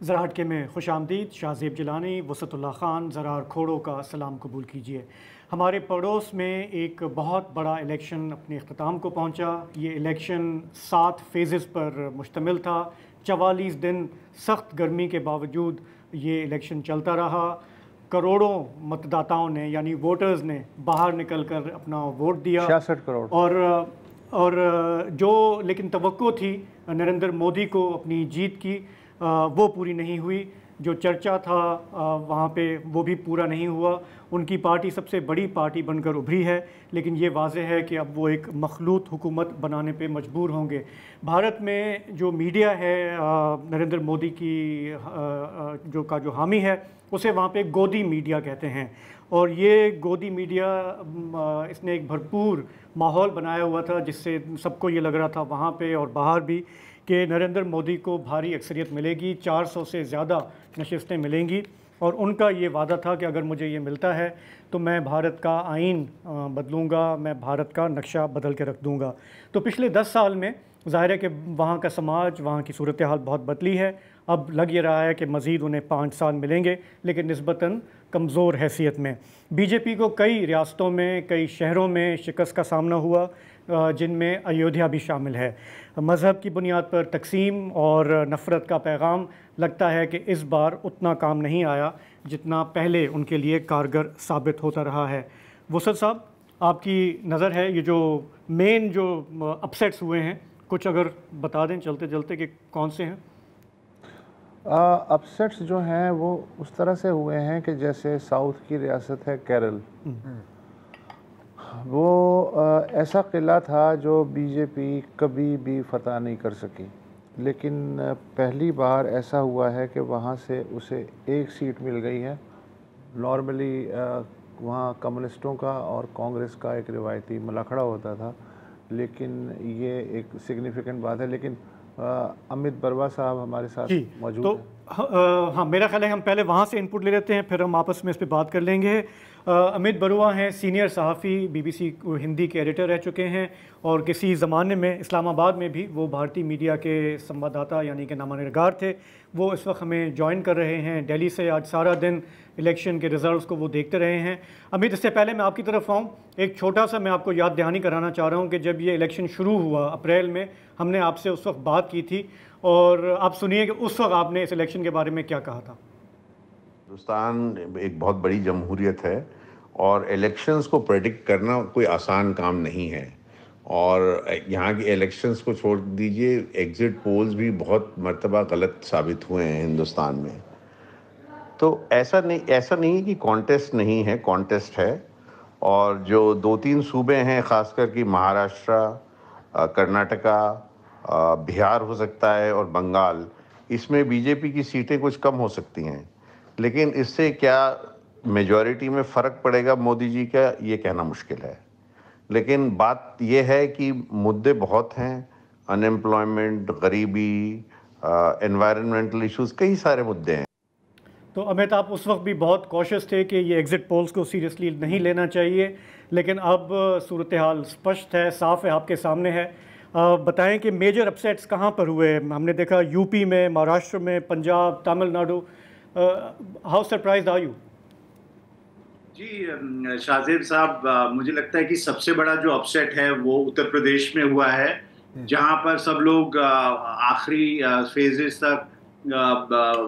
ज़रा हटके में खुशामदीद। शाहज़ेब जिलानी, वसतुल्लाह ख़ान, ज़रार खोड़ो का सलाम कबूल कीजिए। हमारे पड़ोस में एक बहुत बड़ा इलेक्शन अपने अख्ताम को पहुंचा। ये इलेक्शन 7 फेज़ेस पर मुश्तमिल था। 44 दिन सख्त गर्मी के बावजूद ये इलेक्शन चलता रहा। करोड़ों मतदाताओं ने यानी वोटर्स ने बाहर निकल कर अपना वोट दिया। 66 करोड़। और जो लेकिन तवक्को थी नरेंद्र मोदी को अपनी जीत की, वो पूरी नहीं हुई। जो चर्चा था वहाँ पे वो भी पूरा नहीं हुआ। उनकी पार्टी सबसे बड़ी पार्टी बनकर उभरी है, लेकिन ये वाज़ेह है कि अब वो एक मखलूत हुकूमत बनाने पे मजबूर होंगे। भारत में जो मीडिया है नरेंद्र मोदी की जो हामी है, उसे वहाँ पे गोदी मीडिया कहते हैं। और ये गोदी मीडिया इसने एक भरपूर माहौल बनाया हुआ था, जिससे सबको ये लग रहा था वहाँ पे और बाहर भी कि नरेंद्र मोदी को भारी अक्सरियत मिलेगी, 400 से ज़्यादा नशिस्तें मिलेंगी। और उनका ये वादा था कि अगर मुझे ये मिलता है तो मैं भारत का आइन बदलूँगा, मैं भारत का नक्शा बदल के रख दूँगा। तो पिछले 10 साल में ज़ाहिर है कि वहाँ का समाज, वहाँ की सूरत हाल बहुत बदली है। अब लग ये रहा है कि मज़ीद उन्हें 5 साल मिलेंगे, लेकिन निस्बतन कमज़ोर हैसियत में। बीजेपी को कई रियासतों में, कई शहरों में शिकस्त का सामना हुआ, जिनमें अयोध्या भी शामिल है। मज़हब की बुनियाद पर तकसीम और नफ़रत का पैगाम लगता है कि इस बार उतना काम नहीं आया जितना पहले उनके लिए कारगर साबित होता रहा है। वसत साहब, आपकी नज़र है ये जो मेन जो अपसेट्स हुए हैं, कुछ अगर बता दें चलते चलते कि कौन से हैं? अपसेट्स जो हैं वो उस तरह से हुए हैं कि जैसे साउथ की रियासत है केरल, वो ऐसा किला था जो बीजेपी कभी भी फतह नहीं कर सकी, लेकिन पहली बार ऐसा हुआ है कि वहाँ से उसे एक सीट मिल गई है। नॉर्मली वहाँ कम्युनिस्टों का और कांग्रेस का एक रिवायती मुलाखड़ा होता था, लेकिन ये एक सिग्निफिकेंट बात है। लेकिन अमित बरवा साहब हमारे साथ मौजूद तो हैं। हाँ, मेरा ख्याल है हम पहले वहाँ से इनपुट ले लेते हैं, फिर हम आपस में इस पर बात कर लेंगे। अमित बरुआ हैं, सीनियर सहाफ़ी, बीबीसी हिंदी के एडिटर रह चुके हैं और किसी ज़माने में इस्लामाबाद में भी वो भारतीय मीडिया के संवाददाता यानी कि नामानिगार थे। वो इस वक्त हमें ज्वाइन कर रहे हैं दिल्ली से। आज सारा दिन इलेक्शन के रिज़ल्ट्स को वो देखते रहे हैं। अमित, इससे पहले मैं आपकी तरफ आऊँ, एक छोटा सा मैं आपको याद दहानी कराना चाह रहा हूँ कि जब ये इलेक्शन शुरू हुआ अप्रैल में, हमने आपसे उस वक्त बात की थी और आप सुनिए कि उस वक्त आपने इस इलेक्शन के बारे में क्या कहा था। हिंदुस्तान एक बहुत बड़ी जमहूरियत है और इलेक्शंस को प्रेडिक्ट करना कोई आसान काम नहीं है। और यहाँ की इलेक्शंस को छोड़ दीजिए, एग्जिट पोल्स भी बहुत मर्तबा गलत साबित हुए हैं हिंदुस्तान में। तो ऐसा नहीं है कि कॉन्टेस्ट नहीं है, कॉन्टेस्ट है। और जो 2-3 सूबे हैं, ख़ासकर कि महाराष्ट्र, कर्नाटका, बिहार हो सकता है और बंगाल, इसमें बीजेपी की सीटें कुछ कम हो सकती हैं, लेकिन इससे क्या मेजॉरिटी में फ़र्क पड़ेगा मोदी जी का, ये कहना मुश्किल है। लेकिन बात ये है कि मुद्दे बहुत हैं, अनएम्प्लॉयमेंट, गरीबी, एनवायरनमेंटल इश्यूज़, कई सारे मुद्दे हैं। तो अमित, आप उस वक्त भी बहुत कॉशियस थे कि ये एग्ज़िट पोल्स को सीरियसली नहीं लेना चाहिए, लेकिन अब सूरत हाल स्पष्ट है, साफ़ है, आपके सामने है। बताएं कि मेजर अपसेट्स कहाँ पर हुए? हमने देखा यूपी में, महाराष्ट्र में, Punjab, Tamil Nadu. How surprised are you? जी शाहजेब साहब, मुझे लगता है कि सबसे बड़ा जो अपसेट है वो उत्तर प्रदेश में हुआ है, जहां पर सब लोग आखिरी फेजेस तक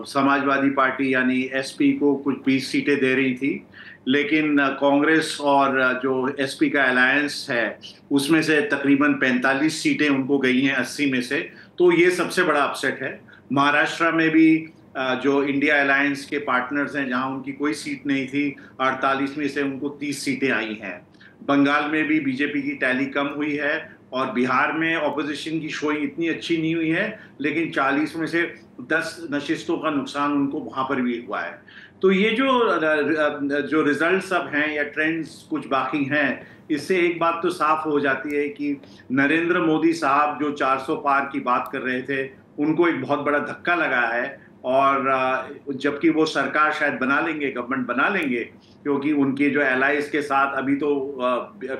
समाजवादी पार्टी यानी एसपी को कुछ 20 सीटें दे रही थी, लेकिन कांग्रेस और जो एसपी का अलायंस है उसमें से तकरीबन 45 सीटें उनको गई हैं 80 में से। तो ये सबसे बड़ा अपसेट है। महाराष्ट्र में भी जो इंडिया अलायंस के पार्टनर्स हैं, जहां उनकी कोई सीट नहीं थी, 48 में से उनको 30 सीटें आई हैं। बंगाल में भी बीजेपी की टैली कम हुई है और बिहार में ऑपोजिशन की शोइंग इतनी अच्छी नहीं हुई है, लेकिन 40 में से 10 नशिस्तों का नुकसान उनको वहां पर भी हुआ है। तो ये जो रिजल्ट सब हैं या ट्रेंड्स कुछ बाकी हैं, इससे एक बात तो साफ हो जाती है कि नरेंद्र मोदी साहब जो 400 पार की बात कर रहे थे, उनको एक बहुत बड़ा धक्का लगा है और जबकि वो सरकार शायद बना लेंगे, गवर्नमेंट बना लेंगे, क्योंकि उनके जो एलाइज के साथ अभी तो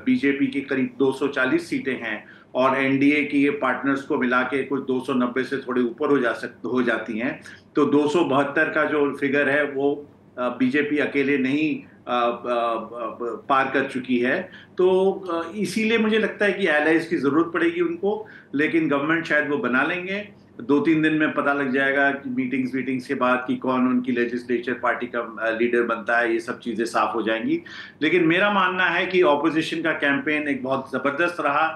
बीजेपी की करीब 240 सीटें हैं और एनडीए की पार्टनर्स को मिला के कुछ 290 से थोड़े ऊपर हो जाती हैं। तो 272 का जो फिगर है वो बीजेपी अकेले नहीं पार कर चुकी है। तो इसीलिए मुझे लगता है कि एलाइज की जरूरत पड़ेगी उनको, लेकिन गवर्नमेंट शायद वो बना लेंगे। 2-3 दिन में पता लग जाएगा कि मीटिंग्स के बाद कि कौन उनकी लेजिस्लेचर पार्टी का लीडर बनता है, ये सब चीजें साफ हो जाएंगी। लेकिन मेरा मानना है कि ऑपोजिशन का कैंपेन एक बहुत जबरदस्त रहा।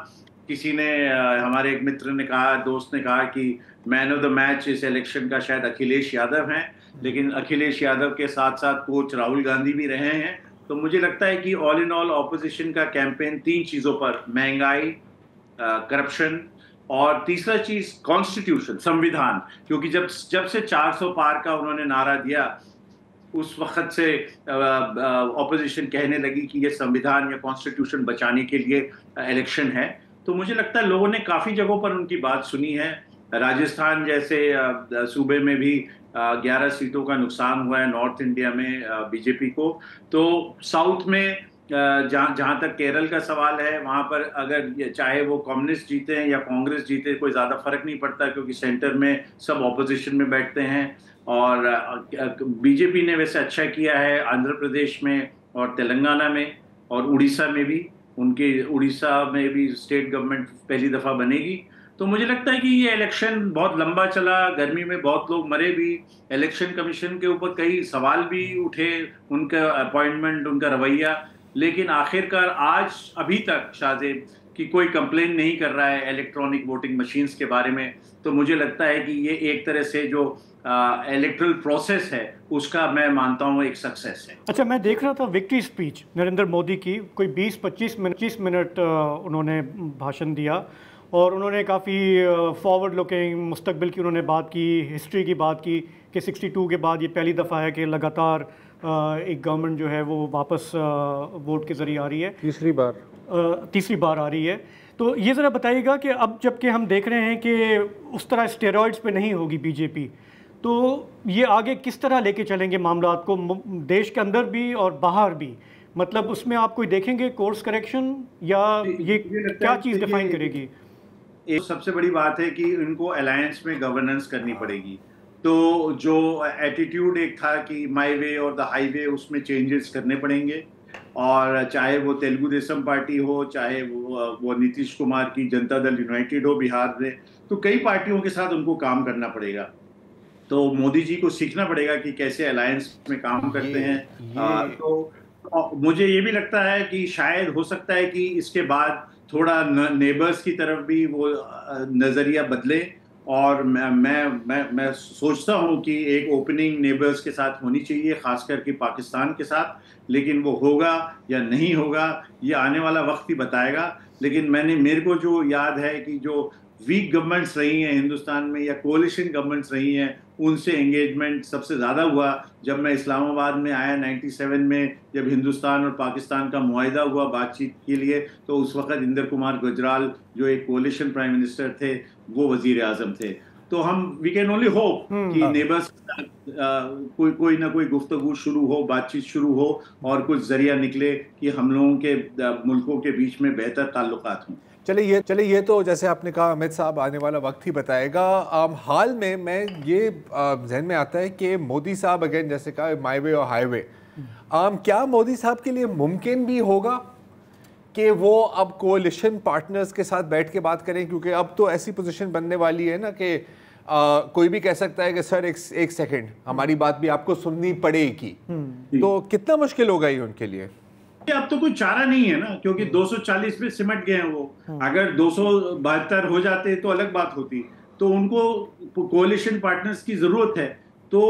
किसी ने हमारे एक मित्र ने कहा, दोस्त ने कहा कि मैन ऑफ द मैच इस इलेक्शन का शायद अखिलेश यादव हैं, लेकिन अखिलेश यादव के साथ साथ कोच राहुल गांधी भी रहे हैं। तो मुझे लगता है कि ऑल इन ऑल ऑपोजिशन का कैंपेन 3 चीजों पर, महंगाई, करप्शन और तीसरा चीज कॉन्स्टिट्यूशन, संविधान, क्योंकि जब से 400 पार का उन्होंने नारा दिया उस वक्त से ऑपोजिशन कहने लगी कि ये संविधान या कॉन्स्टिट्यूशन बचाने के लिए इलेक्शन है। तो मुझे लगता है लोगों ने काफी जगहों पर उनकी बात सुनी है। राजस्थान जैसे सूबे में भी 11 सीटों का नुकसान हुआ है नॉर्थ इंडिया में बीजेपी को। तो साउथ में जहाँ तक केरल का सवाल है, वहाँ पर अगर चाहे वो कम्युनिस्ट जीते हैं या कांग्रेस जीते कोई ज़्यादा फर्क नहीं पड़ता, क्योंकि सेंटर में सब ऑपोजिशन में बैठते हैं। और बीजेपी ने वैसे अच्छा किया है आंध्र प्रदेश में और तेलंगाना में और उड़ीसा में भी। उड़ीसा में भी स्टेट गवर्नमेंट पहली दफ़ा बनेगी। तो मुझे लगता है कि ये इलेक्शन बहुत लंबा चला, गर्मी में बहुत लोग मरे भी, इलेक्शन कमीशन के ऊपर कई सवाल भी उठे, उनका अपॉइंटमेंट, उनका रवैया, लेकिन आखिरकार आज अभी तक शाहजेब कि कोई कंप्लेन नहीं कर रहा है इलेक्ट्रॉनिक वोटिंग मशीन्स के बारे में। तो मुझे लगता है कि ये एक तरह से जो इलेक्ट्रल प्रोसेस है उसका मैं मानता हूँ एक सक्सेस है। अच्छा, मैं देख रहा था विक्ट्री स्पीच नरेंद्र मोदी की, कोई 20-25 मिनट उन्होंने भाषण दिया और उन्होंने काफ़ी फॉरवर्ड लुकिंग मुस्तकबिल की उन्होंने बात की, हिस्ट्री की बात की कि 62 के बाद ये पहली दफ़ा है कि लगातार एक गवर्नमेंट जो है वो वापस वोट के ज़रिए आ रही है, तीसरी बार आ रही है। तो ये ज़रा बताइएगा कि अब जबकि हम देख रहे हैं कि उस तरह स्टेरॉइड्स पे नहीं होगी बीजेपी, तो ये आगे किस तरह लेके चलेंगे मामलात को, देश के अंदर भी और बाहर भी? मतलब उसमें आप कोई देखेंगे कोर्स करेक्शन या ये क्या चीज़ डिफाइन करेगी? एक सबसे बड़ी बात है कि इनको अलायंस में गवर्नेंस करनी पड़ेगी। तो जो एटीट्यूड एक था कि माय वे और द हाईवे, उसमें चेंजेस करने पड़ेंगे। और चाहे वो तेलुगु देशम पार्टी हो, चाहे वो नीतीश कुमार की जनता दल यूनाइटेड हो बिहार में, तो कई पार्टियों के साथ उनको काम करना पड़ेगा। तो मोदी जी को सीखना पड़ेगा कि कैसे अलायंस में काम करते हैं। तो मुझे ये भी लगता है कि शायद हो सकता है कि इसके बाद थोड़ा नेबर्स की तरफ भी वो नज़रिया बदले। और मैं सोचता हूँ कि एक ओपनिंग नेबर्स के साथ होनी चाहिए, खासकर कि पाकिस्तान के साथ। लेकिन वो होगा या नहीं होगा ये आने वाला वक्त ही बताएगा। लेकिन मेरे को जो याद है कि जो वीक गवर्नमेंट्स रही हैं हिंदुस्तान में या कोalition गवर्नमेंट्स रही हैं, उनसे एंगेजमेंट सबसे ज़्यादा हुआ जब मैं इस्लामाबाद में आया 97 में, जब हिंदुस्तान और पाकिस्तान का मुआहिदा हुआ बातचीत के लिए। तो उस वक्त इंदर कुमार गुजराल जो एक कोalition प्राइम मिनिस्टर थे, वो वजीर आजम थे। तो हम वी कैन ओनली होप कि नेबर्स कोई ना कोई गुफ्तगू शुरू हो, बातचीत शुरू हो और कुछ जरिया निकले कि हम लोगों के मुल्कों के बीच में बेहतर ताल्लुकात हों। चलिए ये तो जैसे आपने कहा अमित साहब, आने वाला वक्त ही बताएगा। हाल में मैं ये जहन में आता है कि मोदी साहब अगेन जैसे कहा माई वे और हाईवे, क्या मोदी साहब के लिए मुमकिन भी होगा कि वो अब कोalition पार्टनर्स के साथ बैठ के बात करें? क्योंकि अब तो ऐसी पोजीशन बनने वाली है ना कि कोई भी कह सकता है कि सर एक सेकंड, हमारी बात भी आपको सुननी पड़ेगी। तो कितना मुश्किल होगा ये उनके लिए? अब तो कोई चारा नहीं है ना, क्योंकि 240 पे सिमट गए हैं वो। अगर 272 हो जाते तो अलग बात होती। तो उनको कोalition पार्टनर्स की जरूरत है। तो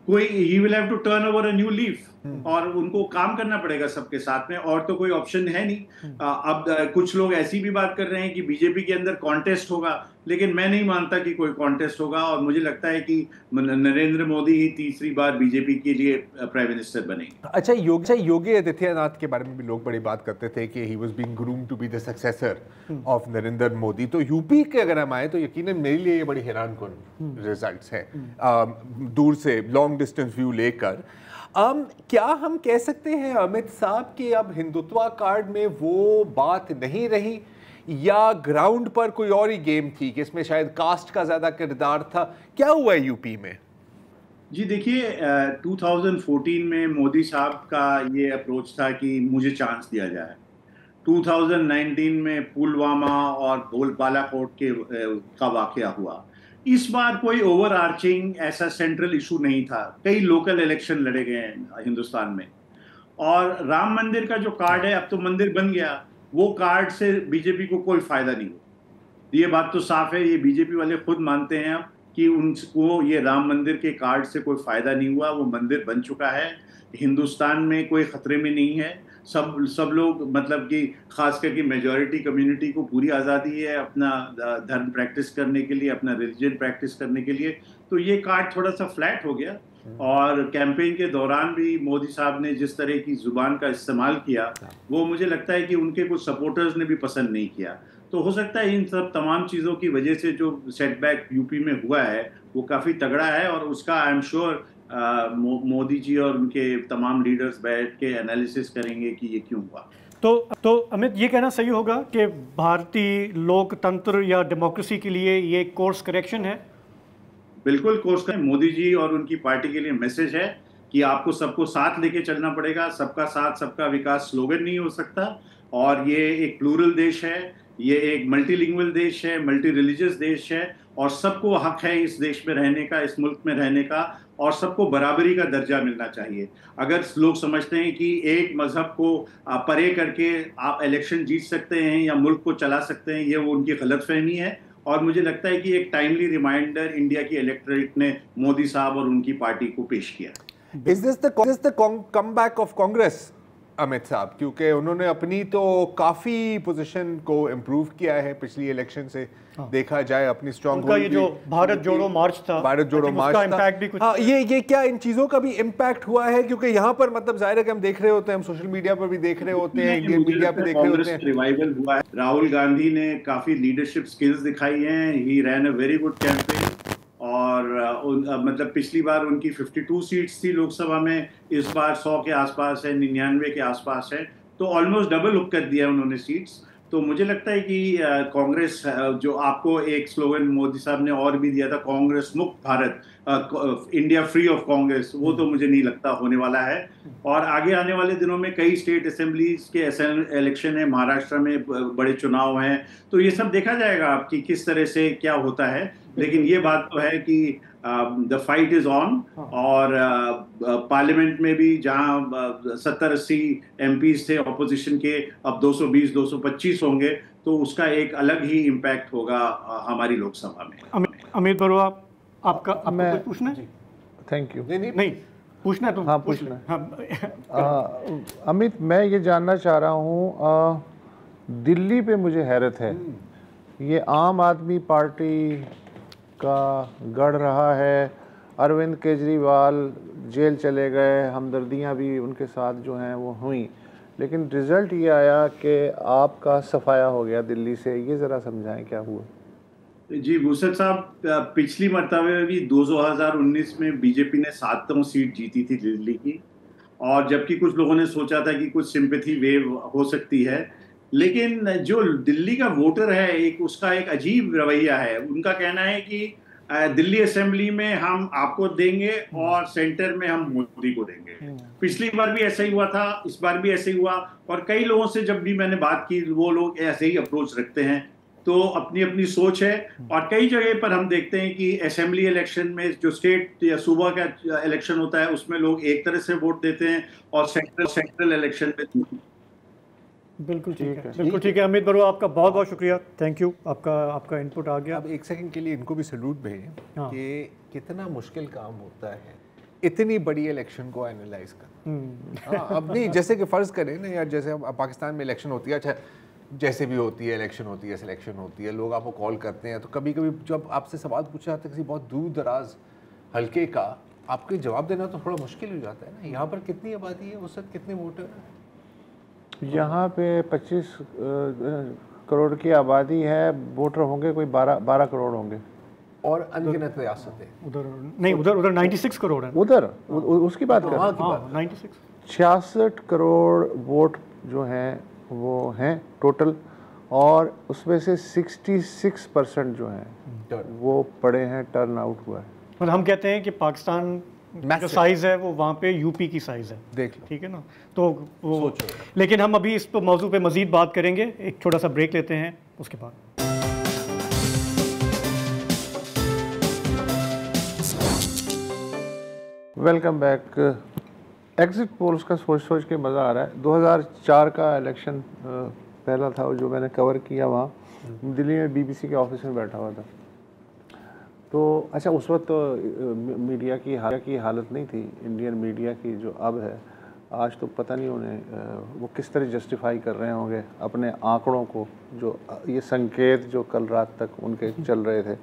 कोई he will have to turn over a new leaf. और उनको काम करना पड़ेगा सबके साथ में, और तो कोई ऑप्शन है नहीं। अब कुछ लोग ऐसी भी बात कर रहे हैं कि बीजेपी के अंदर कॉन्टेस्ट होगा, लेकिन मैं नहीं मानता कि कोई कॉन्टेस्ट होगा, और मुझे लगता है कि नरेंद्र मोदी ही तीसरी बार बीजेपी के लिए प्राइम मिनिस्टर बनेंगे। अच्छा, योगी आदित्यनाथ के बारे में भी लोग बड़ी बात करते थे कि he was being groomed to be the successor of Narendra Modi. तो यूपी के अगर हम आए तो यकीनन मेरे लिए ये बड़ी हैरानकुन रिजल्ट्स हैं, दूर से लॉन्ग डिस्टेंस व्यू लेकर। क्या हम कह सकते हैं अमित साहब कि अब हिंदुत्व कार्ड में वो बात नहीं रही, या ग्राउंड पर कोई और ही गेम थी कि इसमें शायद कास्ट का ज्यादा किरदार था? क्या हुआ है यूपी में? जी देखिए, 2014 में मोदी साहब का ये अप्रोच था कि मुझे चांस दिया जाए। 2019 में पुलवामा और बालाकोट का वाकया हुआ। इस बार कोई ओवर आर्चिंग ऐसा सेंट्रल इशू नहीं था। कई लोकल इलेक्शन लड़े गए हैं हिंदुस्तान में, और राम मंदिर का जो कार्ड है, अब तो मंदिर बन गया, वो कार्ड से बीजेपी को कोई फायदा नहीं हुआ। ये बात तो साफ है, ये बीजेपी वाले खुद मानते हैं अब कि उनको ये राम मंदिर के कार्ड से कोई फायदा नहीं हुआ। वो मंदिर बन चुका है, हिंदुस्तान में कोई खतरे में नहीं है। सब लोग, मतलब कि खास करके मेजॉरिटी कम्युनिटी को पूरी आज़ादी है अपना धर्म प्रैक्टिस करने के लिए, अपना रिलीजन प्रैक्टिस करने के लिए। तो ये कार्ड थोड़ा सा फ्लैट हो गया, और कैंपेन के दौरान भी मोदी साहब ने जिस तरह की जुबान का इस्तेमाल किया, वो मुझे लगता है कि उनके कुछ सपोर्टर्स ने भी पसंद नहीं किया। तो हो सकता है इन सब तमाम चीज़ों की वजह से जो सेटबैक यूपी में हुआ है वो काफ़ी तगड़ा है, और उसका I am sure Modi ji और उनके तमाम लीडर्स बैठ के एनालिसिस करेंगे कि ये क्यों हुआ। तो अमित, ये कहना सही होगा कि भारतीय लोकतंत्र या डेमोक्रेसी के लिए ये कोर्स करेक्शन है? बिल्कुल कोर्स करें। मोदी जी और उनकी पार्टी के लिए मैसेज है कि आपको सबको साथ लेके चलना पड़ेगा। सबका साथ सबका विकास स्लोगन नहीं हो सकता, और ये एक प्लूरल देश है, ये एक मल्टीलिंगुअल देश है, मल्टी रिलीजियस देश है, और सबको हक है इस देश में रहने का, इस मुल्क में रहने का, और सबको बराबरी का दर्जा मिलना चाहिए। अगर लोग समझते हैं कि एक मजहब को परे करके आप इलेक्शन जीत सकते हैं या मुल्क को चला सकते हैं, ये वो उनकी गलतफहमी है। और मुझे लगता है कि एक टाइमली रिमाइंडर इंडिया की इलेक्टोरेट ने मोदी साहब और उनकी पार्टी को पेश किया। Is this the comeback of Congress, Amit साहब? क्योंकि उन्होंने अपनी तो काफी पोजीशन को इम्प्रूव किया है पिछली इलेक्शन से। देखा जाए अपनी स्ट्रॉन्ग उनका ये जो भारत जोड़ो मार्च था, भारत जोड़ो मार्च था, भी कुछ ये क्या इन चीजों का भी इम्पैक्ट हुआ है? क्योंकि यहाँ पर मतलब जाहिर है कि हम देख रहे होते हैं, हम सोशल मीडिया पर भी देख रहे होते हैं, इंडियन मीडिया पे देख रहे होते हैं। रिवाइवल हुआ है। राहुल गांधी ने काफी लीडरशिप स्किल्स दिखाई हैं। ही रैन अ वेरी गुड कैंपेन, और मतलब पिछली बार उनकी 52 सीट्स थी लोकसभा में, इस बार 100 के आसपास है, 99 के आसपास है, तो ऑलमोस्ट डबल अप कर दिया उन्होंने सीट्स। तो मुझे लगता है कि कांग्रेस, जो आपको एक स्लोगन मोदी साहब ने और भी दिया था, कांग्रेस मुक्त Bharat, India free of Congress, वो तो मुझे नहीं लगता होने वाला है। और आगे आने वाले दिनों में कई स्टेट असेंबलीज के इलेक्शन है, महाराष्ट्र में बड़े चुनाव हैं, तो ये सब देखा जाएगा आपकी किस तरह से क्या होता है। लेकिन ये बात तो है कि द फाइट इज ऑन, और पार्लियामेंट में भी जहां 70-80 एमपीज थे ऑपोजिशन के, अब 220-225 होंगे, तो उसका एक अलग ही इम्पैक्ट होगा हमारी लोकसभा में। अमित बरुआ, आपका कुछ पूछना है? Thank you. नहीं पूछना है तो हाँ पूछना। अमित, मैं ये जानना चाह रहा हूँ, दिल्ली पे मुझे हैरत है, ये आम आदमी पार्टी का गढ़ रहा है। अरविंद केजरीवाल जेल चले गए, हमदर्दियाँ भी उनके साथ जो हैं वो हुई, लेकिन रिज़ल्ट ये आया कि आपका सफाया हो गया दिल्ली से। ये ज़रा समझाएं क्या हुआ? जी भूषण साहब, पिछली मरतबे में भी 2019 में बीजेपी ने 7 सीट जीती थी दिल्ली की, और जबकि कुछ लोगों ने सोचा था कि कुछ सिंपैथी वेव हो सकती है, लेकिन जो दिल्ली का वोटर है उसका एक अजीब रवैया है। उनका कहना है कि दिल्ली असेंबली में हम आपको देंगे और सेंटर में हम मोदी को देंगे। पिछली बार भी ऐसा ही हुआ था, इस बार भी ऐसे ही हुआ, और कई लोगों से जब भी मैंने बात की वो लोग ऐसे ही अप्रोच रखते हैं। तो अपनी अपनी सोच है, और कई जगह पर हम देखते हैं कि असेंबली इलेक्शन में जो स्टेट या सूबा का इलेक्शन होता है उसमें लोग एक तरह से वोट देते हैं, और सेंट्रल इलेक्शन में। बिल्कुल ठीक है, बिल्कुल ठीक है। अमित बरुआ, आपका बहुत बहुत शुक्रिया, थैंक यू, आपका इनपुट आ गया। अब एक सेकंड के लिए इनको भी सैल्यूट भेजें हाँ। कि कितना मुश्किल काम होता है इतनी बड़ी इलेक्शन को एनालाइज करना। हाँ, अब नहीं, जैसे कि फ़र्ज़ करें ना यार, जैसे अब पाकिस्तान में इलेक्शन होती है, अच्छा जैसे भी होती है, इलेक्शन होती है, सिलेक्शन होती है, लोग आपको कॉल करते हैं, तो कभी कभी जब आपसे सवाल पूछा जाता है किसी बहुत दूर दराज हल्के का, आपके जवाब देना तो थोड़ा मुश्किल हो जाता है ना। यहाँ पर कितनी आबादी है, उस वक्त कितने वोटर हैं? यहाँ पे 25 करोड़ की आबादी है, वोटर होंगे कोई 12 करोड़ होंगे। और अनगिनत रियासतें उधर नहीं, उधर 96 करोड़ है। उधर उसकी बात कर वहाँ की बात। 96 66 करोड़ वोट जो हैं वो हैं टोटल, और उसमें से 66% जो हैं वो पड़े हैं, टर्न आउट हुआ है। मतलब हम कहते हैं कि पाकिस्तान जो Massive। साइज़ है वो वहाँ पे यूपी की साइज़ है, देख लो। ठीक है ना। तो वो सोचो। लेकिन हम अभी इस मौजू पे मज़ीद बात करेंगे, एक छोटा सा ब्रेक लेते हैं, उसके बाद। Welcome back. एग्जिट पोल्स का सोच सोच के मज़ा आ रहा है। 2004 का इलेक्शन पहला था जो मैंने कवर किया, वहाँ दिल्ली में बीबीसी के ऑफिस में बैठा हुआ था। तो अच्छा, उस वक्त तो मीडिया की हालत नहीं थी, इंडियन मीडिया की जो अब है। आज तो पता नहीं उन्हें वो किस तरह जस्टिफाई कर रहे होंगे अपने आंकड़ों को, जो ये संकेत जो कल रात तक उनके चल रहे थे।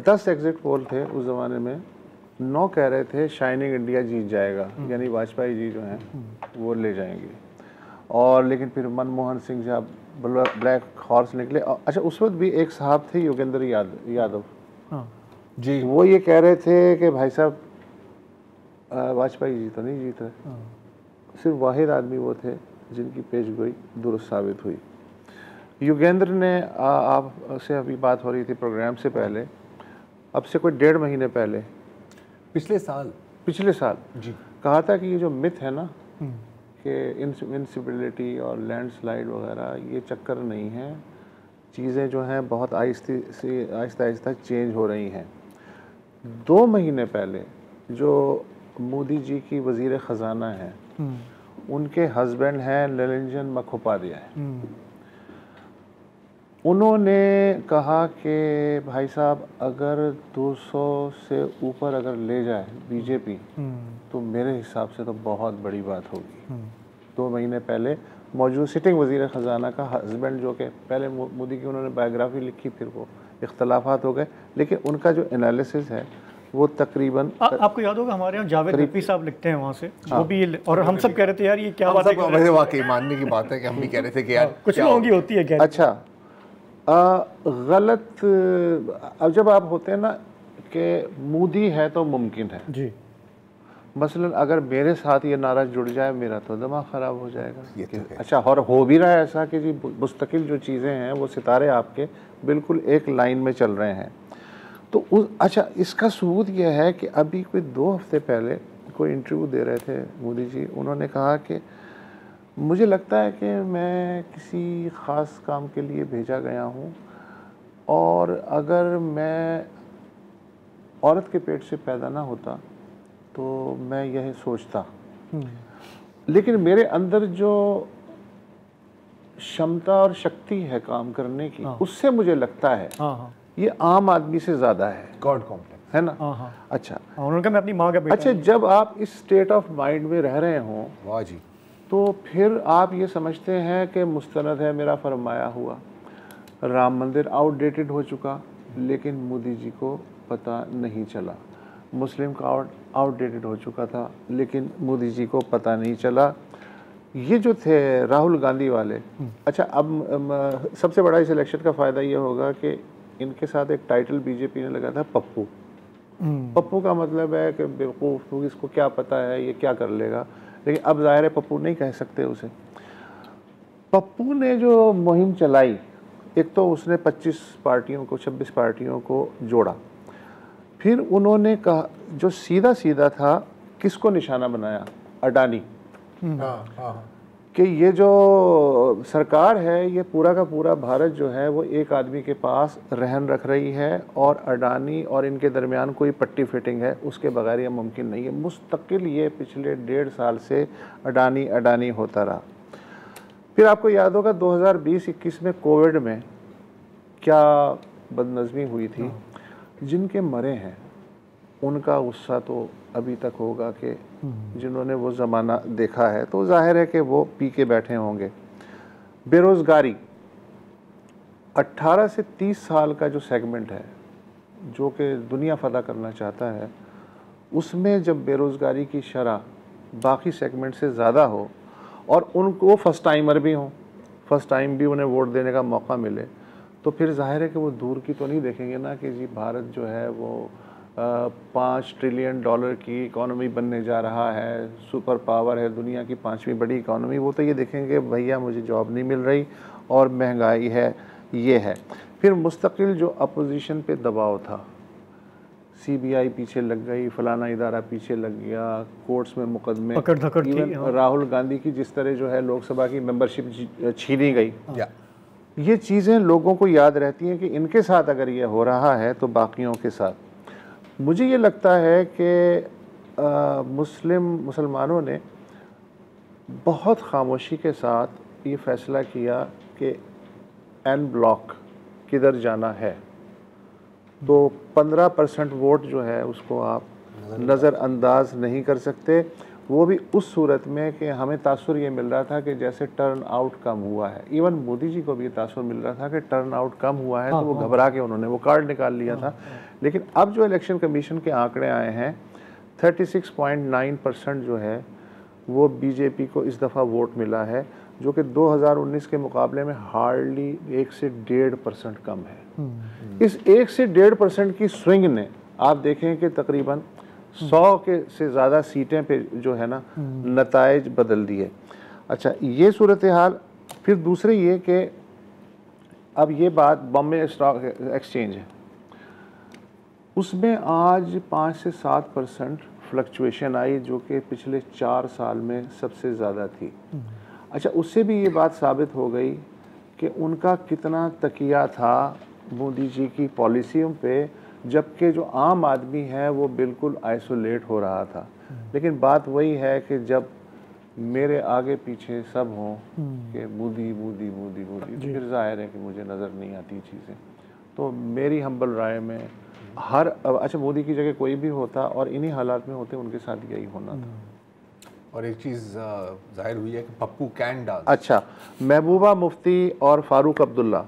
10 एग्जिट पोल थे उस ज़माने में, 9 कह रहे थे शाइनिंग इंडिया जीत जाएगा, यानी वाजपेयी जी जो हैं वो ले जाएंगे। और लेकिन फिर मनमोहन सिंह जब ब्लैक हॉर्स निकले। अच्छा, उस वक्त भी एक साहब थे योगेंद्र यादव हाँ जी, वो ये कह रहे थे कि भाई साहब वाजपेयी जी तो नहीं जीत रहे। सिर्फ वाहिद आदमी वो थे जिनकी पेशगोई दुरुस्त साबित हुई। योगेंद्र ने आपसे अभी बात हो रही थी प्रोग्राम से पहले, अब से कोई 1.5 महीने पहले, पिछले साल जी कहा था कि ये जो मिथ है ना कि इनविंसिबिलिटी और लैंडस्लाइड वगैरह, ये चक्कर नहीं है। चीज़ें जो हैं बहुत आहिस्ता चेंज हो रही हैं। 2 महीने पहले जो मोदी जी की वज़ीर ख़जाना हैं, उनके हस्बैंड हैं निरंजन मुखोपाध्याय। उन्होंने कहा कि भाई साहब अगर 200 से ऊपर अगर ले जाए बीजेपी तो मेरे हिसाब से तो बहुत बड़ी बात होगी। 2 महीने पहले मौजूद सिटिंग वज़ीर ख़जाना का हस्बैंड, जो कि पहले मोदी की उन्होंने बायोग्राफी लिखी, फिर वो इख्तलाफात हो गए, लेकिन उनका जो एनालिसिस है वो तकरीबन आपको याद होगा हमारे यहाँ जावेद रफ़ी साहब लिखते हैं वहाँ से, वो भी और हम सब कह रहे थे यार ये क्या बात है। वैसे वाकई मानने की बात है कि हम भी कह रहे थे कि यार कुछ लोगों की होती है क्या। अच्छा, गलत। अब जब आप होते हैं ना कि मोदी है तो मुमकिन है जी, मसलन अगर मेरे साथ ये नारा जुड़ जाए मेरा तो दिमाग ख़राब हो जाएगा। ये तो है। अच्छा, और हो भी रहा है ऐसा कि जी मुस्तकिल जो चीज़ें हैं वो सितारे आपके बिल्कुल एक लाइन में चल रहे हैं। तो अच्छा, इसका सबूत यह है कि अभी कोई 2 हफ्ते पहले कोई इंटरव्यू दे रहे थे मोदी जी। उन्होंने कहा कि मुझे लगता है कि मैं किसी ख़ास काम के लिए भेजा गया हूँ, और अगर मैं औरत के पेट से पैदा ना होता तो मैं यह सोचता, लेकिन मेरे अंदर जो क्षमता और शक्ति है काम करने की, उससे मुझे लगता है ये आम आदमी से ज़्यादा है। गॉड कॉम्प्लेक्स है ना। अच्छा, उन्होंने कहा मैं अपनी माँ का बेटा। अच्छा, जब आप इस स्टेट ऑफ माइंड में रह रहे हों, वाह जी, तो फिर आप ये समझते हैं कि मुस्तनद है मेरा फरमाया हुआ, राम मंदिर आउटडेटेड हो चुका लेकिन मोदी जी को पता नहीं चला, मुस्लिम कार्ड आउटडेटेड हो चुका था लेकिन मोदी जी को पता नहीं चला। ये जो थे राहुल गांधी वाले, अच्छा, अब सबसे बड़ा इस इलेक्शन का फ़ायदा ये होगा कि इनके साथ एक टाइटल बीजेपी ने लगा था, पप्पू। पप्पू का मतलब है कि बेवकूफ़, इसको क्या पता है, ये क्या कर लेगा। लेकिन अब ज़ाहिर है पप्पू नहीं कह सकते उसे। पप्पू ने जो मुहिम चलाई, एक तो उसने 25 पार्टियों को, 26 पार्टियों को जोड़ा। फिर उन्होंने कहा, जो सीधा सीधा था, किसको निशाना बनाया? अडानी। कि ये जो सरकार है, ये पूरा का पूरा भारत जो है वो एक आदमी के पास रहन रख रही है, और अडानी और इनके दरमियान कोई पट्टी फिटिंग है, उसके बगैर ये मुमकिन नहीं है। मुस्तकिल ये पिछले 1.5 साल से अडानी अडानी होता रहा। फिर आपको याद होगा 2020-21 में कोविड में क्या बदनज़मी हुई थी। जिनके मरे हैं उनका गुस्सा तो अभी तक होगा कि जिन्होंने वो ज़माना देखा है, तो जाहिर है कि वो पी के बैठे होंगे। बेरोज़गारी 18 से 30 साल का जो सेगमेंट है, जो कि दुनिया फ़तह करना चाहता है, उसमें जब बेरोज़गारी की शरह बाकी सेगमेंट से ज़्यादा हो और उनको फर्स्ट टाइमर भी हों, फर्स्ट टाइम भी उन्हें वोट देने का मौका मिले, तो फिर जाहिर है कि वो दूर की तो नहीं देखेंगे ना कि जी भारत जो है वो 5 ट्रिलियन डॉलर की इकॉनमी बनने जा रहा है, सुपर पावर है, दुनिया की 5वीं बड़ी इकॉनमी। वो तो ये देखेंगे भैया मुझे जॉब नहीं मिल रही और महंगाई है, ये है। फिर मुस्तकिल जो अपोजिशन पे दबाव था, CBI पीछे लग गई, फलाना इदारा पीछे लग गया, कोर्ट्स में मुकदमे, इवन राहुल गांधी की जिस तरह जो है लोकसभा की मेंबरशिप छीनी गई, ये चीज़ें लोगों को याद रहती हैं कि इनके साथ अगर ये हो रहा है तो बाकियों के साथ। मुझे ये लगता है कि मुसलमानों ने बहुत खामोशी के साथ ये फ़ैसला किया कि एन ब्लॉक किधर जाना है, तो 15% वोट जो है उसको आप नज़रअंदाज नहीं कर सकते। वो भी उस सूरत में कि हमें तासुर ये मिल रहा था कि जैसे टर्न आउट कम हुआ है, इवन मोदी जी को भी ये तासुर मिल रहा था कि टर्न आउट कम हुआ है, तो वो घबरा के उन्होंने वो कार्ड निकाल लिया था। लेकिन अब जो इलेक्शन कमीशन के आंकड़े आए हैं, 36.9% जो है वो बीजेपी को इस दफ़ा वोट मिला है, जो कि 2019 के मुकाबले में हार्डली 1 से 1.5% कम है। इस 1 से 1.5% की स्विंग ने आप देखें कि तकरीबन 100 के से ज़्यादा सीटें पे जो है ना नताइज बदल दिए। अच्छा, ये सूरत हाल। फिर दूसरे ये कि अब ये बात बॉम्बे स्टॉक एक्सचेंज है, उसमें आज 5 से 7% फ्लक्चुएशन आई, जो कि पिछले 4 साल में सबसे ज़्यादा थी। अच्छा, उससे भी ये बात साबित हो गई कि उनका कितना तकिया था मोदी जी की पॉलिसियों पे, जबकि जो आम आदमी है वो बिल्कुल आइसोलेट हो रहा था। लेकिन बात वही है कि जब मेरे आगे पीछे सब हों कि मोदी मोदी मोदी मोदी, तो फिर जाहिर है कि मुझे नज़र नहीं आती चीज़ें। तो मेरी हम्बल राय में अच्छा, मोदी की जगह कोई भी होता और इन्हीं हालात में होते, उनके साथ यही होना था। और एक चीज़ जाहिर हुई है कि पप्पू कैन डांस। अच्छा, महबूबा मुफ्ती और फारूक अब्दुल्ला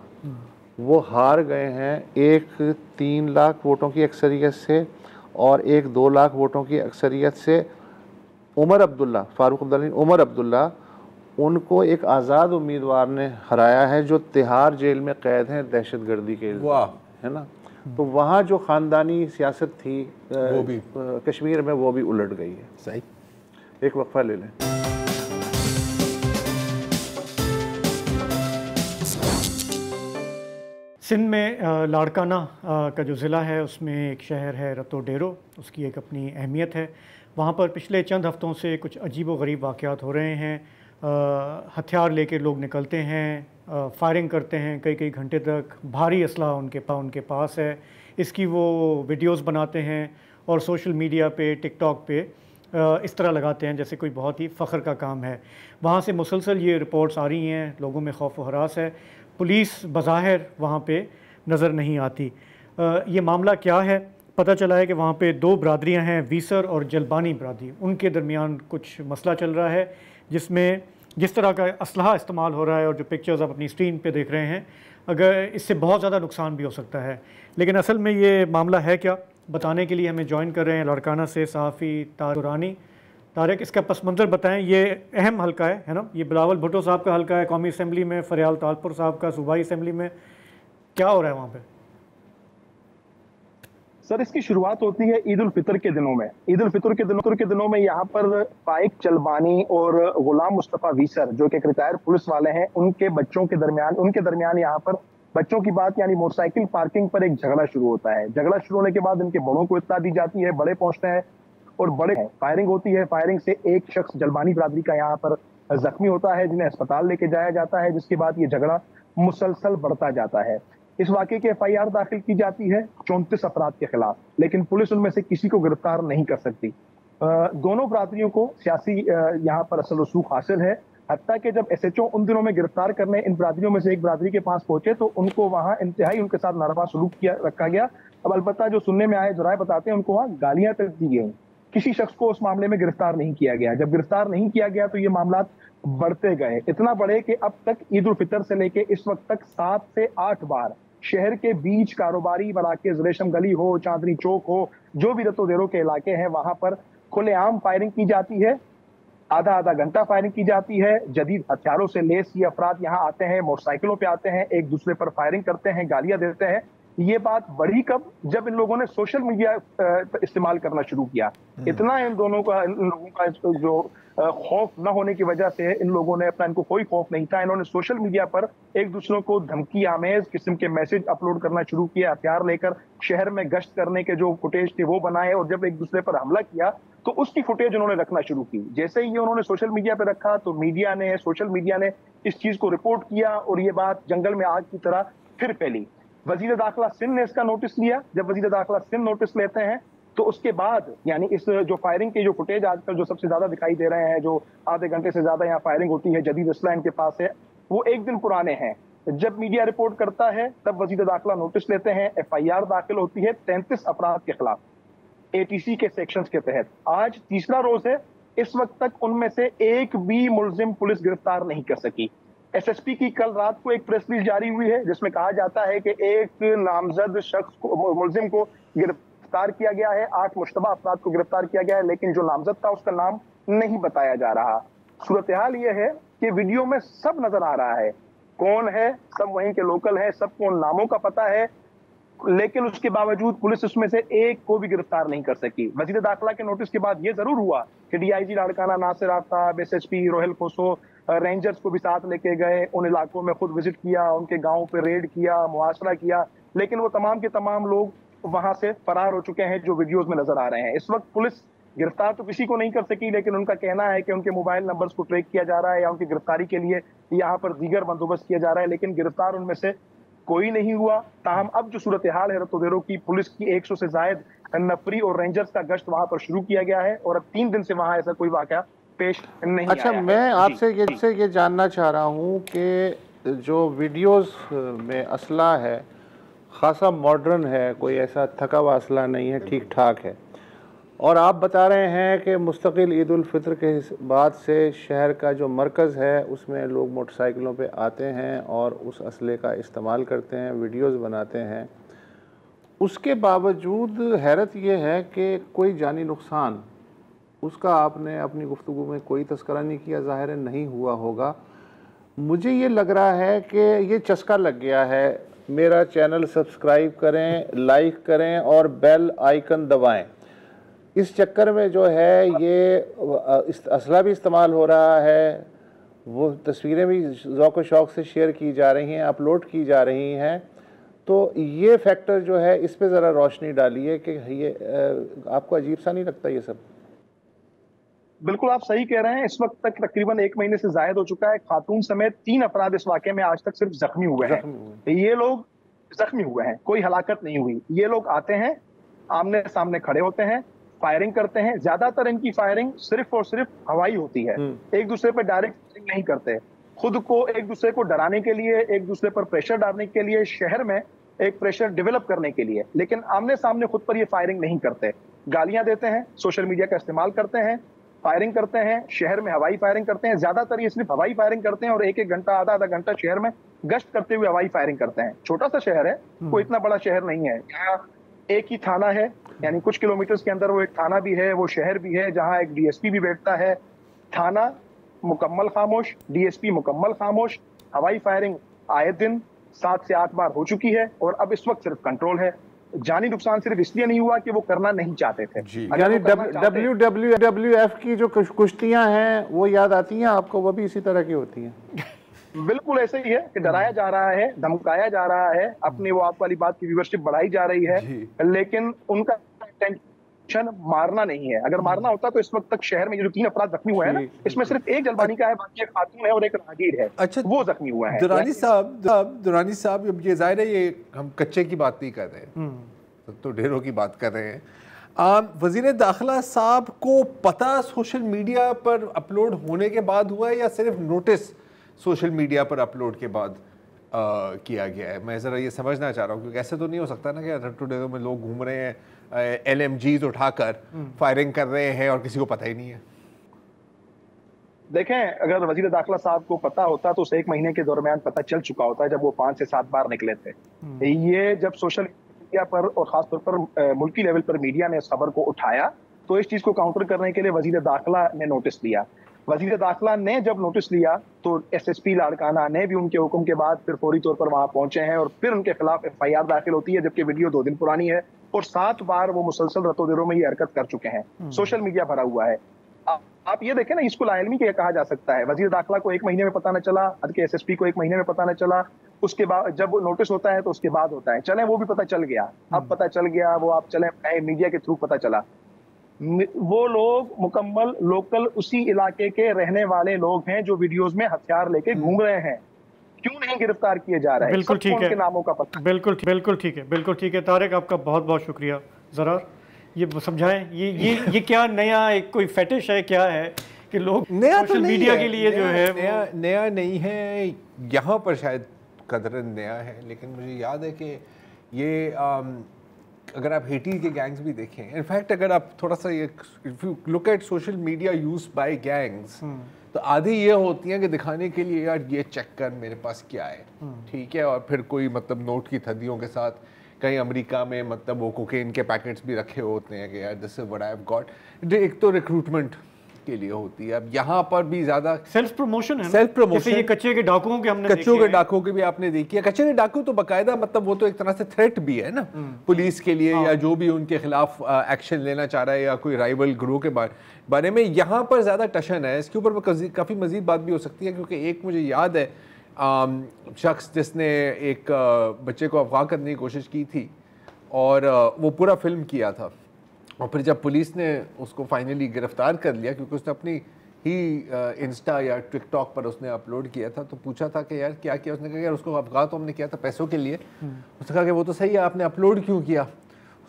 वो हार गए हैं, एक 3 लाख वोटों की अक्सरियत से और एक 2 लाख वोटों की अक्सरियत से। उमर अब्दुल्ला, फारूक अब्दुल्ला, उमर अब्दुल्ला, उनको एक आज़ाद उम्मीदवार ने हराया है जो तिहाड़ जेल में कैद हैं दहशतगर्दी के, है ना। तो वहाँ जो ख़ानदानी सियासत थी वो भी कश्मीर में वो भी उलट गई है। सही, एक वक्फा ले लें। सिंध में लाड़काना का जो ज़िला है उसमें एक शहर है रतो डेरो, उसकी एक अपनी अहमियत है। वहाँ पर पिछले चंद हफ़्तों से कुछ अजीब व गरीब वाक़यात हो रहे हैं। हथियार लेके लोग निकलते हैं, फायरिंग करते हैं, कई कई घंटे तक, भारी असला उनके पास है। इसकी वो वीडियोस बनाते हैं और सोशल मीडिया पे, टिकटॉक पे इस तरह लगाते हैं जैसे कोई बहुत ही फ़ख्र का काम है। वहाँ से मुसलसल ये रिपोर्ट्स आ रही हैं, लोगों में खौफ व हरास है। पुलिस बज़ाहिर वहाँ पे नज़र नहीं आती। ये मामला क्या है? पता चला है कि वहाँ पे 2 बरादरियाँ हैं, वीसर और जलबानी बरादरी, उनके दरमियान कुछ मसला चल रहा है, जिसमें जिस तरह का असलहा इस्तेमाल हो रहा है और जो पिक्चर्स आप अपनी स्क्रीन पे देख रहे हैं, अगर इससे बहुत ज़्यादा नुकसान भी हो सकता है। लेकिन असल में ये मामला है क्या, बताने के लिए हमें ज्वाइन कर रहे हैं लाड़काना से सहाफ़ी तारिक। तारिक, इसका पस मंज़र बताएं। ये अहम हल्का है ना, ये बिलावल भुट्टो साहब का हल्का है कौमी असम्बली में, फरियाल तालपुर साहब का सूबाई असम्बली में। क्या हो रहा है वहाँ पे? सर, इसकी शुरुआत होती है ईद उल फितर के दिनों में। ईद उल फितर के दिनों में यहाँ पर फाइक चलबानी और गुलाम मुस्तफ़ा वीसर, जो कि एक रिटायर्ड पुलिस वाले हैं, उनके दरमियान यहाँ पर बच्चों की बात यानी मोटरसाइकिल पार्किंग पर एक झगड़ा शुरू होता है। झगड़ा शुरू होने के बाद इनके बड़ों को इत्तला दी जाती है, बड़े पहुंचते हैं और बड़े फायरिंग होती है। फायरिंग से एक शख्स जलबानी बरादरी का यहाँ पर जख्मी होता है, जिन्हें अस्पताल लेके जाया जाता है, जिसके बाद ये झगड़ा मुसलसल बढ़ता जाता है। इस वाक़े की FIR दाखिल की जाती है 34 अफराद के खिलाफ, लेकिन पुलिस उनमें से किसी को गिरफ्तार नहीं कर सकती। दोनों बरादरियों को सियासी यहाँ पर असल रसूख हासिल है। हत्ता कि जब एसएचओ उन दिनों में गिरफ्तार करने इन बरादरियों में से एक बरादरी के पास पहुंचे तो उनको वहां इंतहाई उनके साथ नारवा सलूक किया रखा गया। अब अलबत्ता जो सुनने में आए, जो राय बताते हैं, उनको वहां गालियां तक दी गई। किसी शख्स को उस मामले में गिरफ्तार नहीं किया गया। जब गिरफ्तार नहीं किया गया तो ये मामला बढ़ते गए, इतना बढ़े कि अब तक ईद उल फितर से लेके इस वक्त तक 7 से 8 बार शहर के बीच कारोबारी मराकज, रेशम गली हो, चांदनी चौक हो, जो भी रतो-देरो के इलाके हैं, वहां पर खुलेआम फायरिंग की जाती है। आधा आधा घंटा फायरिंग की जाती है। जदीद हथियारों से लेस ये अफराद यहाँ आते हैं, मोटरसाइकिलों पे आते हैं, एक दूसरे पर फायरिंग करते हैं, गालियां देते हैं। ये बात बढ़ी कब? जब इन लोगों ने सोशल मीडिया इस्तेमाल करना शुरू किया। इतना इन लोगों का जो खौफ न होने की वजह से इन लोगों ने अपना, इनको कोई खौफ नहीं था, इन्होंने सोशल मीडिया पर एक दूसरों को धमकी आमेज किस्म के मैसेज अपलोड करना शुरू किया। हथियार लेकर शहर में गश्त करने के जो फुटेज थे वो बनाए और जब एक दूसरे पर हमला किया तो उसकी फुटेज उन्होंने रखना शुरू की। जैसे ही ये उन्होंने सोशल मीडिया पर रखा तो मीडिया ने, सोशल मीडिया ने इस चीज को रिपोर्ट किया और ये बात जंगल में आग की तरह फिर फैली। वजीर दाखिला सिंध ने इसका नोटिस लिया। जब वजीर दाखिला सिंध नोटिस लेते हैं तो उसके बाद, यानी इस जो फायरिंग के जो फुटेज आजकल जो सबसे ज्यादा दिखाई दे रहे हैं, जो आधे घंटे से ज्यादा यहाँ फायरिंग होती है, जदीद असला इनके पास है, वो एक दिन पुराने हैं। जब मीडिया रिपोर्ट करता है तब वजीर दाखिला नोटिस लेते हैं, FIR दाखिल होती है 33 अफराद के खिलाफ ATC के सेक्शंस के तहत। आज तीसरा रोज है, इस वक्त तक उनमें से एक भी मुलजिम पुलिस गिरफ्तार नहीं कर सकी। SSP की कल रात को एक प्रेस रिलीज जारी हुई है जिसमें कहा जाता है कि एक नामजद शख्स को, मुलजिम को गिरफ्तार किया गया है, 8 मुश्तबा अफराद को गिरफ्तार किया गया है, लेकिन जो नामजद था उसका नाम नहीं बताया जा रहा। सूरत हाल यह है कि वीडियो में सब नजर आ रहा है, कौन है, सब वहीं के लोकल है, सबको उन नामों का पता है, लेकिन उसके बावजूद पुलिस उसमें से एक को भी गिरफ्तार नहीं कर सकी। वजीर दाखिला के नोटिस के बाद यह जरूर हुआ कि DIG Larkana Nasir Aftab, SSP Rohail Khoso, rangers को भी साथ लेके गए, उन इलाकों में खुद विजिट किया, उनके गाँव पे रेड किया, मुआसरा किया, लेकिन वो तमाम के तमाम लोग वहां से फरार हो चुके हैं जो वीडियोज में नजर आ रहे हैं। इस वक्त पुलिस गिरफ्तार तो किसी को नहीं कर सकी, लेकिन उनका कहना है कि उनके मोबाइल नंबर्स को ट्रैक किया जा रहा है या उनकी गिरफ्तारी के लिए यहाँ पर दीगर बंदोबस्त किया जा रहा है, लेकिन गिरफ्तार उनमें से कोई नहीं हुआ। ताहम अब जो सूरत हाल है रतो-देरो की, पुलिस की 100 से जायद नफरी और रेंजर्स का गश्त वहां पर शुरू किया गया है और अब 3 दिन से वहां ऐसा कोई वाकया पेश नहीं अच्छा, आया मैं है। आपसे ये जानना चाह रहा हूँ कि जो वीडियोस में असला है खासा मॉडर्न है, कोई ऐसा थका हुआ असला नहीं है, ठीक ठाक है, और आप बता रहे हैं कि मुस्तकिल ईद उल फितर के बाद से शहर का जो मरकज़ है उसमें लोग मोटरसाइकिलों पे आते हैं और उस असले का इस्तेमाल करते हैं, वीडियोस बनाते हैं। उसके बावजूद हैरत ये है कि कोई जानी नुकसान उसका आपने अपनी गुफ्तगू में कोई तस्करा नहीं किया, ज़ाहिर है नहीं हुआ होगा। मुझे ये लग रहा है कि ये चस्का लग गया है, मेरा चैनल सब्सक्राइब करें, लाइक करें और बेल आइकन दबाएं। इस चक्कर में जो है ये असला भी इस्तेमाल हो रहा है, वो तस्वीरें भी ज़ौक़ शौक़ से शेयर की जा रही हैं, अपलोड की जा रही हैं। तो ये फैक्टर जो है इस पे ज़रा रोशनी डालिए कि ये आपको अजीब सा नहीं लगता ये सब? बिल्कुल आप सही कह रहे हैं। इस वक्त तक तकरीबन 1 महीने से जायद हो चुका है। खातून समेत 3 अफराद इस वाक़े में आज तक सिर्फ जख्मी हुए हैं। ये लोग जख्मी हुए हैं, कोई हलाकत नहीं हुई। ये लोग आते हैं, आमने सामने खड़े होते हैं, फायरिंग करते हैं। ज्यादातर इनकी फायरिंग सिर्फ और सिर्फ हवाई होती है, एक दूसरे पर डायरेक्ट फायरिंग नहीं करते। खुद को एक दूसरे को डराने के लिए, एक दूसरे पर प्रेशर डालने के लिए, शहर में एक प्रेशर डेवलप करने के लिए, लेकिन आमने सामने खुद पर ये फायरिंग नहीं करते। गालियां देते हैं, सोशल मीडिया का इस्तेमाल करते हैं, फायरिंग करते हैं, शहर में हवाई फायरिंग करते हैं। ज्यादातर ये सिर्फ हवाई फायरिंग करते हैं और 1-1 घंटा, आधा-आधा घंटा शहर में गश्त करते हुए हवाई फायरिंग करते हैं। छोटा सा शहर है, कोई इतना बड़ा शहर नहीं है। यहाँ एक ही थाना है, यानी कुछ किलोमीटर के अंदर वो एक थाना भी है, वो शहर भी है जहाँ एक DSP भी बैठता है। थाना मुकम्मल खामोश, DSP मुकम्मल खामोश। हवाई फायरिंग आए दिन 7 से 8 बार हो चुकी है और अब इस वक्त सिर्फ कंट्रोल है। जानी नुकसान सिर्फ इसलिए नहीं हुआ कि वो करना नहीं चाहते थे। यानी WWF की जो कुश्तियां हैं वो याद आती हैं आपको? वो भी इसी तरह की होती हैं? बिल्कुल ऐसे ही है कि डराया जा रहा है, धमकाया जा रहा है, अपनी वो आप वाली बात की व्यूअरशिप बढ़ाई जा रही है, लेकिन उनका इंटेंशन मारना नहीं है। अगर मारना होता तो इस वक्त तक शहर में जो 3 अफराद जख्मी हुए हैं ना, इसमें सिर्फ एक जलबानी का है, बाकी एक खातून है और एक राहगीर है। अच्छा, वो जख्मी हुआ है। दुरानी साहब, अब ये जाहिर है ये हम कच्चे की बात नहीं कर रहे हैं, तो ढेरों की बात कर रहे हैं। वज़ीर दाखिला साहब को पता सोशल मीडिया पर अपलोड होने के बाद हुआ है या सिर्फ नोटिस सोशल मीडिया पर अपलोड के बाद किया गया है? मैं ज़रा ये समझना चाह रहा हूँ, क्योंकि ऐसे तो नहीं हो सकता ना कि टुडे में लोग घूम रहे हैं LMGs उठाकर फायरिंग कर रहे हैं और किसी को पता ही नहीं है। देखें, अगर वजीर दाखिला साहब को पता होता तो उसे 1 महीने के दरमियान पता चल चुका होता है, जब वो 5 से 7 बार निकले थे। ये जब सोशल मीडिया पर और खासतौर पर मुल्की लेवल पर मीडिया ने इस खबर को उठाया तो इस चीज को काउंटर करने के लिए वजीर दाखिला ने नोटिस लिया। वजीर दाखिला ने जब नोटिस लिया तो SSP लाड़काना ने भी उनके हुक्म के बाद फिर फौरी तौर पर वहां पहुंचे हैं और फिर उनके खिलाफ FIR दाखिल होती है, जबकि वीडियो 2 दिन पुरानी है और 7 बार वो मुसलसल रतोदेरों में ये हरकत कर चुके हैं। सोशल मीडिया भरा हुआ है। आप ये देखें ना, इसको लाइलमी क्या कहा जा सकता है। वजीर दाखिला को 1 महीने में पता न चला, के SSP को 1 महीने में पता न चला, उसके बाद जब नोटिस होता है तो उसके बाद होता है। चले वो भी पता चल गया, अब पता चल गया, वो आप चले मीडिया के थ्रू पता चला। वो लोग मुकम्मल लोकल उसी इलाके के रहने वाले लोग हैं जो वीडियोस में हथियार लेके घूम रहे हैं। क्यों नहीं गिरफ्तार किए जा रहे हैं? बिल्कुल ठीक है, नामों का पता। बिल्कुल ठीक है, बिल्कुल ठीक है। तारिक, आपका बहुत बहुत शुक्रिया। ज़रा ये समझाएं, ये क्या नया एक कोई फेटिश है, क्या है कि लोग नया सोशल मीडिया के लिए जो है नया नहीं है, यहाँ पर शायद कदरन नया है, लेकिन मुझे याद है कि ये अगर आप हेटी के गैंग्स भी देखें, इनफैक्ट अगर आप थोड़ा सा ये if you look at social media use by gangs, तो आधी ये होती हैं कि दिखाने के लिए यार ये चेक कर मेरे पास क्या है, ठीक है, और फिर कोई मतलब नोट की थदियों के साथ कहीं अमेरिका में मतलब वो कोकेन के पैकेट्स भी रखे होते हैं कि यार this is what I have got. एक तो रिक्रूटमेंट के लिए होती है, अब यहाँ पर भी ज्यादा सेल्फ प्रमोशन है, सेल्फ प्रमोशन। ये कच्चे के डाकुओं के हमने कच्चों के डाकुओं के भी आपने देखी है। कच्चे के डाकू तो बाकायदा मतलब वो तो एक तरह से थ्रेट भी है ना पुलिस के लिए, या जो भी उनके खिलाफ एक्शन लेना चाह रहा है या कोई राइवल ग्रुप के बारे में। यहाँ पर ज्यादा टशन है, इसके ऊपर काफी मजीद बात भी हो सकती है, क्योंकि एक मुझे याद है शख्स जिसने एक बच्चे को अगवा करने की कोशिश की थी और वो पूरा फिल्म किया था, और फिर जब पुलिस ने उसको फाइनली गिरफ्तार कर लिया, क्योंकि उसने अपनी ही इंस्टा या टिकटॉक पर उसने अपलोड किया था, तो पूछा था कि यार क्या किया? उसने कहा यार उसको अफगान तो हमने किया था पैसों के लिए। उसने कहा कि वो तो सही है, आपने अपलोड क्यों किया?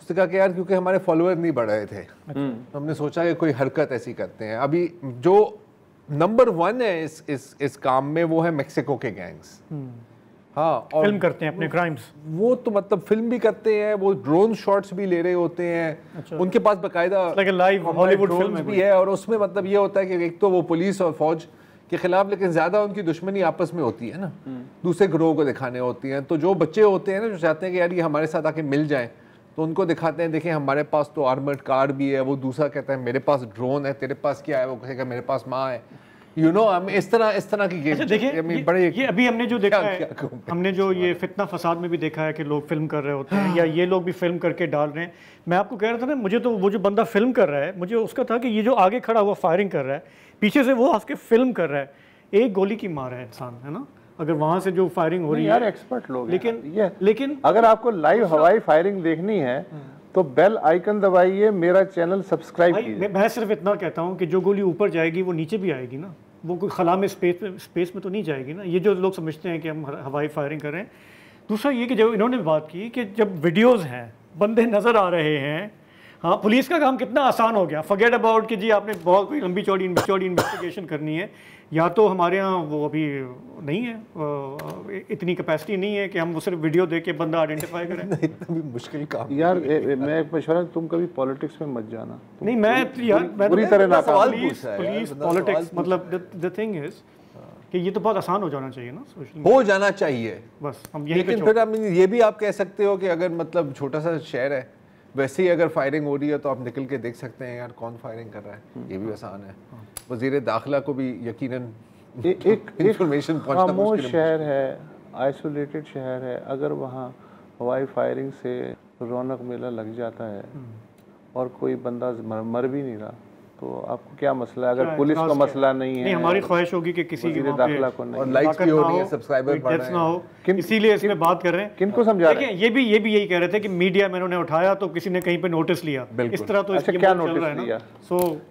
उसने कहा कि यार क्योंकि हमारे फॉलोअर नहीं बढ़ रहे थे, तो हमने सोचा कि कोई हरकत ऐसी करते हैं। अभी जो नंबर 1 है इस काम में वो है मेक्सिको के गैंग्स। हाँ, और फिल्म करते हैं अपने क्राइम्स, वो तो मतलब फिल्म भी करते हैं, वो ड्रोन शॉट्स भी ले रहे होते हैं। अच्छा। उनके पास बकायदा लाइव हॉलीवुड फिल्म भी है, और उसमें मतलब ये होता है कि एक तो वो पुलिस और फौज के खिलाफ, लेकिन ज्यादा उनकी दुश्मनी आपस में होती है ना, दूसरे ग्रोह को दिखाने होती है। तो जो बच्चे होते हैं ना जो चाहते हैं कि यार ये हमारे साथ आके मिल जाए, तो उनको दिखाते हैं देखें हमारे पास तो आर्मर्ड कार भी है, वो दूसरा कहता है मेरे पास ड्रोन है, तेरे पास क्या है? वो कहेगा मेरे पास माँ है। यू नो, इस तरह की गेम। देखिए ये अभी हमने जो देखा है, हमने जो ये फितना फसाद में भी देखा है कि लोग फिल्म कर रहे होते हैं, या ये लोग भी फिल्म करके डाल रहे हैं। मैं आपको कह रहा था ना, मुझे तो वो जो बंदा फिल्म कर रहा है, मुझे उसका था कि ये जो आगे खड़ा हुआ फायरिंग कर रहा है, पीछे से वो आके फिल्म कर रहा है, एक गोली की मार है इंसान, है ना, अगर वहां से जो फायरिंग हो रही है। यार एक्सपर्ट लोग, लेकिन अगर आपको लाइव हवाई फायरिंग देखनी है तो बेल आइकन दबाइए, मेरा चैनल सब्सक्राइब कीजिए। मैं सिर्फ इतना कहता हूँ कि जो गोली ऊपर जाएगी वो नीचे भी आएगी ना, वो कोई खला में स्पेस में तो नहीं जाएगी ना। ये जो लोग समझते हैं कि हम हवाई फायरिंग कर रहे हैं। दूसरा ये कि जब इन्होंने बात की कि जब वीडियोस हैं, बंदे नज़र आ रहे हैं, हाँ, पुलिस का काम कितना आसान हो गया। फॉरगेट अबाउट कि जी आपने बहुत कोई लंबी चौड़ी इन्वेस्टिगेशन करनी है, या तो हमारे यहाँ वो अभी नहीं है, इतनी कैपेसिटी नहीं है कि हम वो सिर्फ वीडियो देख के बंदा आइडेंटिफाई करें। इतना भी मुश्किल काम यार। मैं एक मशवरा, तुम कभी पॉलिटिक्स में मत जाना। नहीं, मैं पूरी तरह नाकाम। पुलिस पॉलिटिक्स, मतलब द थिंग इज कि ये तो बहुत आसान हो जाना चाहिए ना, हो जाना चाहिए बस हम यही। लेकिन फिर हम ये भी आप कह सकते हो कि अगर मतलब छोटा सा शहर है, वैसे ही अगर फायरिंग हो रही है तो आप निकल के देख सकते हैं यार कौन फायरिंग कर रहा है, ये भी आसान है। वज़ीर दाखिला को भी यकीनन एक इंफॉर्मेशन पहुंचना खामोश शहर है, आइसोलेटेड शहर है, अगर वहाँ हवाई फायरिंग से रौनक मेला लग जाता है और कोई बंदा मर भी नहीं रहा, तो आपको क्या मसला है? अगर पुलिस का मसला नहीं है, हमारी ख्वाहिश होगी कि किसी की दाखिला को नहीं, और लाइक्स भी हो रही है, सब्सक्राइबर बढ़ रहे हैं, इसीलिए इसमें बात कर रहे हैं। किनको समझा रहे हैं? ये भी यही कह रहे थे कि मीडिया में उन्होंने उठाया तो किसी ने कहीं पे नोटिस लिया, इस तरह तो अच्छा, क्या नोटिस लिया?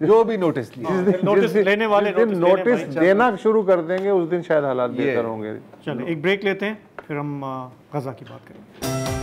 जो भी नोटिस लिया, नोटिस लेने वाले नोटिस देना शुरू कर देंगे, उस दिन शायद हालात बेहतर होंगे। चलिए एक ब्रेक लेते हैं, फिर हम गजा की बात करेंगे।